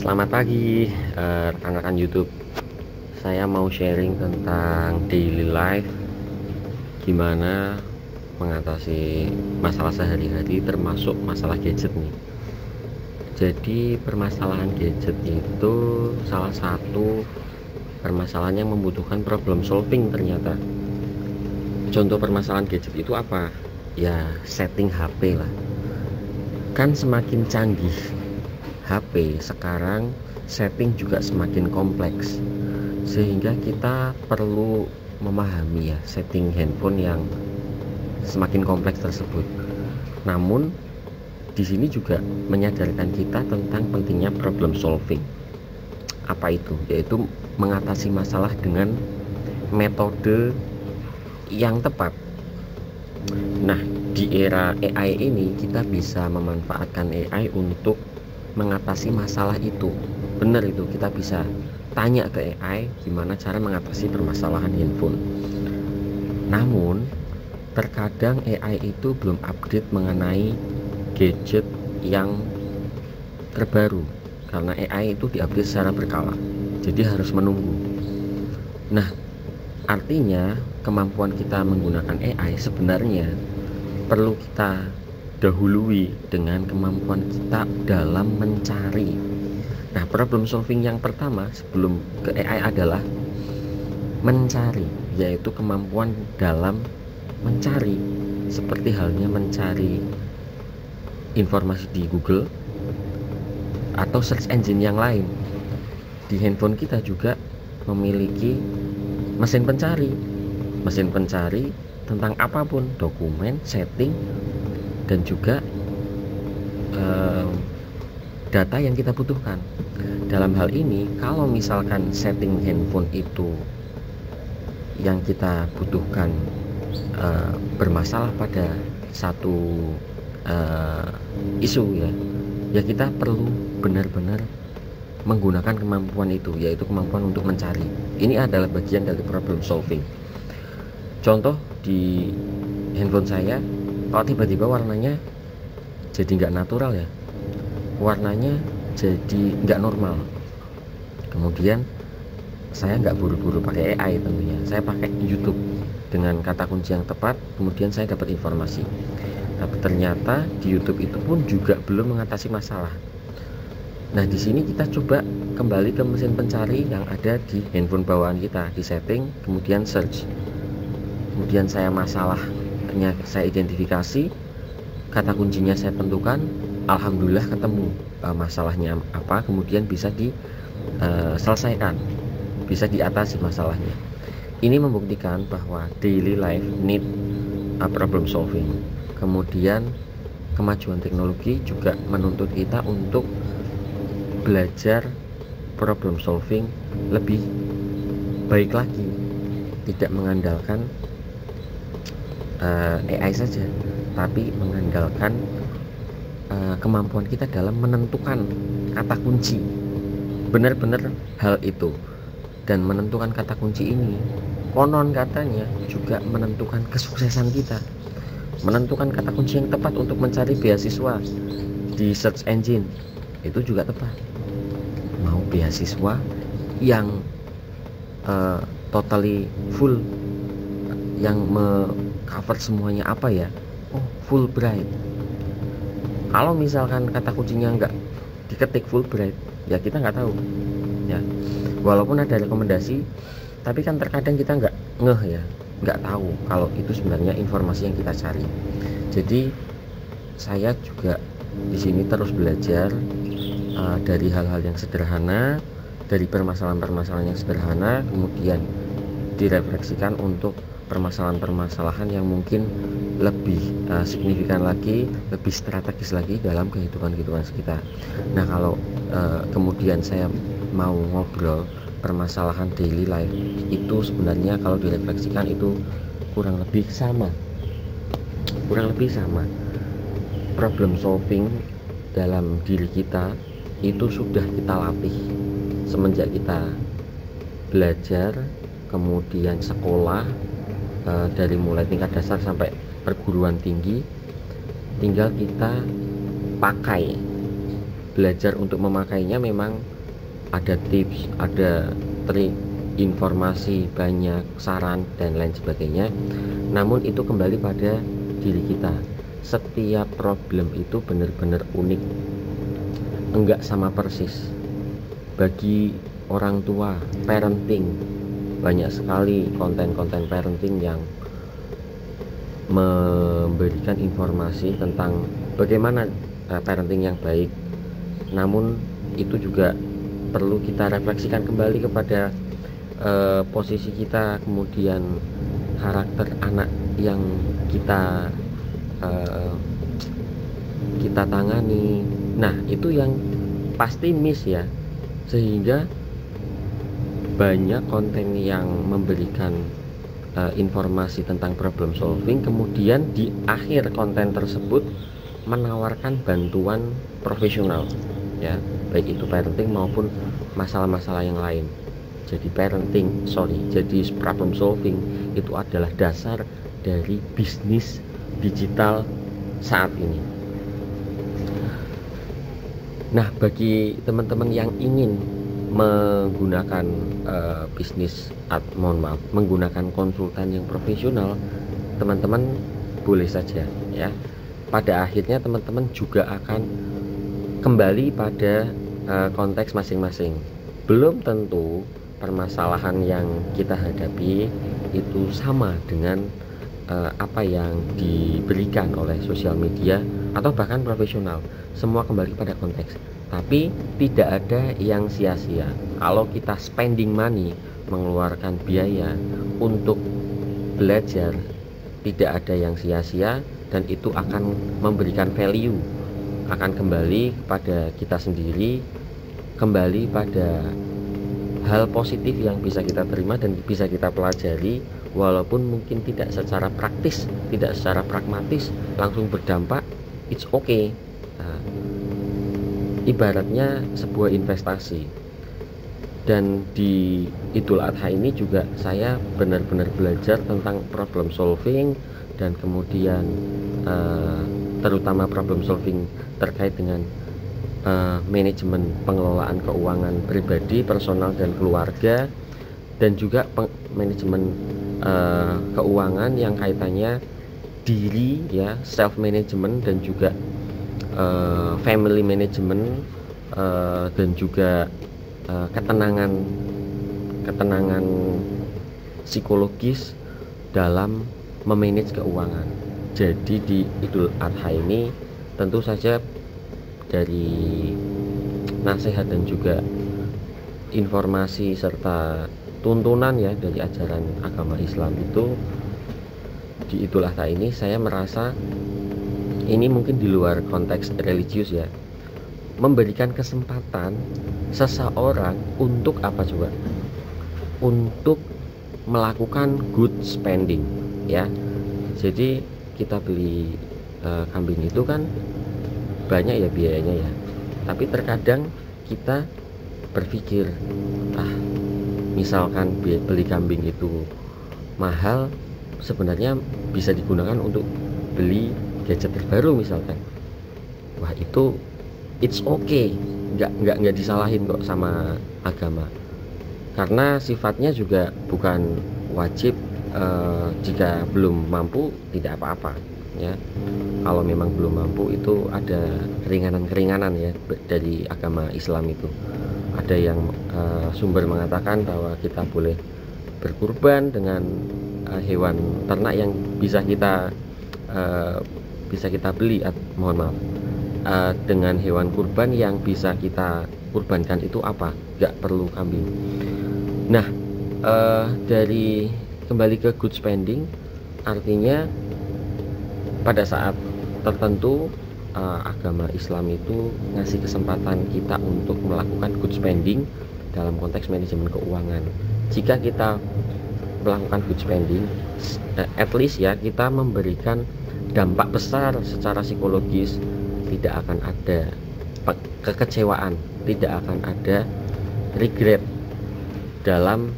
Selamat pagi, rekan-rekan YouTube. Saya mau sharing tentang daily life, gimana mengatasi masalah sehari-hari, termasuk masalah gadget nih. Jadi permasalahan gadget itu salah satu permasalahan yang membutuhkan problem solving ternyata. Contoh permasalahan gadget itu apa? Ya setting HP lah. Kan semakin canggih HP sekarang, setting juga semakin kompleks, sehingga kita perlu memahami ya setting handphone yang semakin kompleks tersebut. Namun di sini juga menyadarkan kita tentang pentingnya problem solving. Apa itu? Yaitu mengatasi masalah dengan metode yang tepat. Nah, di era AI ini kita bisa memanfaatkan AI untuk mengatasi masalah itu. Benar itu, kita bisa tanya ke AI gimana cara mengatasi permasalahan handphone. Namun terkadang AI itu belum update mengenai gadget yang terbaru, karena AI itu diupdate secara berkala, jadi harus menunggu. Nah, artinya kemampuan kita menggunakan AI sebenarnya perlu kita dahului dengan kemampuan kita dalam mencari. Nah, problem solving yang pertama sebelum ke AI adalah mencari, yaitu kemampuan dalam mencari, seperti halnya mencari informasi di Google atau search engine yang lain. Di handphone kita juga memiliki mesin pencari tentang apapun, dokumen, setting, dan juga data yang kita butuhkan. Dalam hal ini, kalau misalkan setting handphone itu yang kita butuhkan bermasalah pada satu isu ya kita perlu benar-benar menggunakan kemampuan itu, yaitu kemampuan untuk mencari. Ini adalah bagian dari problem solving. Contoh di handphone saya, kalau tiba-tiba warnanya jadi nggak natural ya, warnanya jadi nggak normal. Kemudian saya nggak buru-buru pakai AI tentunya, saya pakai YouTube dengan kata kunci yang tepat, kemudian saya dapat informasi. Tapi ternyata di YouTube itu pun juga belum mengatasi masalah. Nah, di sini kita coba kembali ke mesin pencari yang ada di handphone bawaan kita, di setting, kemudian search. Kemudian masalahnya saya identifikasi, kata kuncinya saya tentukan, alhamdulillah ketemu masalahnya apa, kemudian bisa diselesaikan, bisa diatasi masalahnya. Ini membuktikan bahwa daily life need problem solving. Kemudian kemajuan teknologi juga menuntut kita untuk belajar problem solving lebih baik lagi, tidak mengandalkan AI saja, tapi mengandalkan kemampuan kita dalam menentukan kata kunci. Benar-benar hal itu, dan menentukan kata kunci ini konon katanya juga menentukan kesuksesan kita. Menentukan kata kunci yang tepat untuk mencari beasiswa di search engine itu juga tepat. Mau beasiswa yang totally full, yang cover semuanya apa ya? Oh, Fulbright. Kalau misalkan kata kuncinya nggak diketik Fulbright, ya kita nggak tahu. Ya, walaupun ada rekomendasi, tapi kan terkadang kita nggak ngeh ya, nggak tahu kalau itu sebenarnya informasi yang kita cari. Jadi saya juga di sini terus belajar dari hal-hal yang sederhana, dari permasalahan-permasalahan yang sederhana, kemudian direfleksikan untuk permasalahan-permasalahan yang mungkin lebih signifikan lagi, lebih strategis lagi dalam kehidupan kita. Nah, kalau kemudian saya mau ngobrol permasalahan daily life itu sebenarnya kalau direfleksikan itu kurang lebih sama. Problem solving dalam diri kita itu sudah kita latih semenjak kita belajar, kemudian sekolah, dari mulai tingkat dasar sampai perguruan tinggi. Tinggal kita pakai belajar untuk memakainya memang ada tips, ada trik, informasi banyak, saran dan lain sebagainya. Namun itu kembali pada diri kita. Setiap problem itu benar-benar unik, enggak sama persis. Bagi orang tua, parenting, banyak sekali konten-konten parenting yang memberikan informasi tentang bagaimana parenting yang baik. Namun itu juga perlu kita refleksikan kembali kepada posisi kita, kemudian karakter anak yang kita tangani. Nah, itu yang pasti miss ya, sehingga banyak konten yang memberikan informasi tentang problem solving, kemudian di akhir konten tersebut menawarkan bantuan profesional ya, baik itu parenting maupun masalah-masalah yang lain. Jadi jadi problem solving itu adalah dasar dari bisnis digital saat ini. Nah, bagi teman-teman yang ingin menggunakan menggunakan konsultan yang profesional, teman-teman boleh saja ya. Pada akhirnya teman-teman juga akan kembali pada konteks masing-masing. Belum tentu permasalahan yang kita hadapi itu sama dengan apa yang diberikan oleh sosial media atau bahkan profesional. Semua kembali pada konteks. Tapi tidak ada yang sia-sia. Kalau kita spending money, mengeluarkan biaya untuk belajar, tidak ada yang sia-sia, dan itu akan memberikan value, akan kembali pada kita sendiri, kembali pada hal positif yang bisa kita terima dan bisa kita pelajari, walaupun mungkin tidak secara praktis, tidak secara pragmatis langsung berdampak. It's okay. Nah, ibaratnya sebuah investasi. Dan di Idul Adha ini juga saya benar-benar belajar tentang problem solving, dan kemudian terutama problem solving terkait dengan manajemen pengelolaan keuangan pribadi, personal dan keluarga, dan juga manajemen keuangan yang kaitannya diri ya, self management, dan juga family management, dan juga ketenangan psikologis dalam memanage keuangan. Jadi di Idul Adha ini tentu saja dari nasihat dan juga informasi serta tuntunan ya dari ajaran agama Islam itu, di Idul Adha ini saya merasa ini mungkin di luar konteks religius ya, memberikan kesempatan seseorang untuk apa coba? Untuk melakukan good spending ya. Jadi kita beli kambing itu kan banyak ya biayanya ya, tapi terkadang kita berpikir, misalkan beli kambing itu mahal, sebenarnya bisa digunakan untuk beli gadget terbaru misalkan. Wah, itu it's okay, nggak disalahin kok sama agama, karena sifatnya juga bukan wajib. Jika belum mampu tidak apa-apa ya. Kalau memang belum mampu itu ada keringanan-keringanan ya dari agama Islam itu. Ada yang sumber mengatakan bahwa kita boleh berkurban dengan hewan ternak yang bisa kita beli, dengan hewan kurban yang bisa kita kurbankan itu apa? Nggak perlu kambing. Nah, dari kembali ke good spending, artinya pada saat tertentu agama Islam itu ngasih kesempatan kita untuk melakukan good spending dalam konteks manajemen keuangan. Jika kita melakukan good spending, at least ya kita memberikan dampak besar secara psikologis. Tidak akan ada kekecewaan, tidak akan ada regret dalam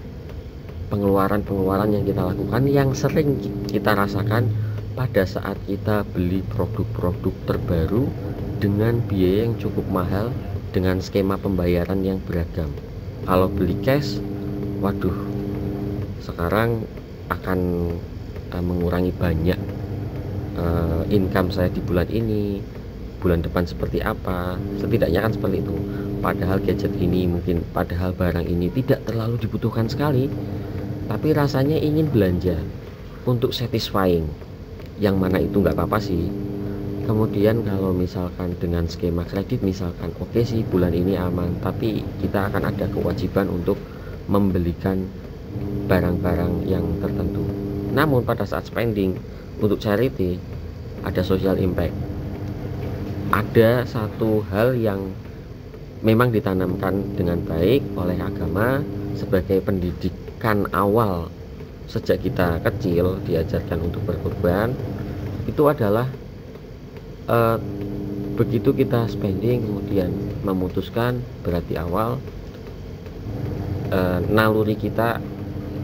pengeluaran yang kita lakukan, yang sering kita rasakan pada saat kita beli produk-produk terbaru dengan biaya yang cukup mahal dengan skema pembayaran yang beragam. Kalau beli cash, waduh, sekarang akan mengurangi banyak income saya di bulan ini, bulan depan seperti apa, setidaknya kan seperti itu. Padahal gadget ini mungkin, padahal barang ini tidak terlalu dibutuhkan sekali, tapi rasanya ingin belanja untuk satisfying, yang mana itu nggak apa-apa sih. Kemudian kalau misalkan dengan skema kredit, misalkan oke sih bulan ini aman, tapi kita akan ada kewajiban untuk membelikan barang-barang yang tertentu. Namun pada saat spending untuk charity, ada social impact. Ada satu hal yang memang ditanamkan dengan baik oleh agama sebagai pendidikan awal sejak kita kecil, diajarkan untuk berkorban. Itu adalah begitu kita spending kemudian memutuskan, berarti awal naluri kita,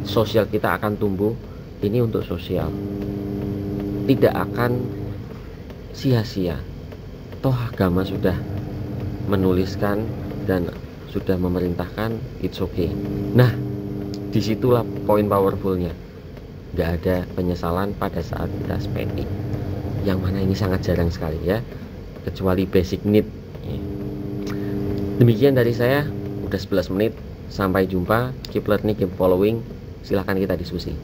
sosial kita akan tumbuh. Ini untuk sosial, tidak akan sia-sia. Toh agama sudah menuliskan dan sudah memerintahkan, it's okay. Nah, disitulah poin powerfulnya. Nggak ada penyesalan pada saat kita spending, yang mana ini sangat jarang sekali ya, kecuali basic need. Demikian dari saya, udah 11 menit. Sampai jumpa, keep learning, keep following. Silahkan kita diskusi.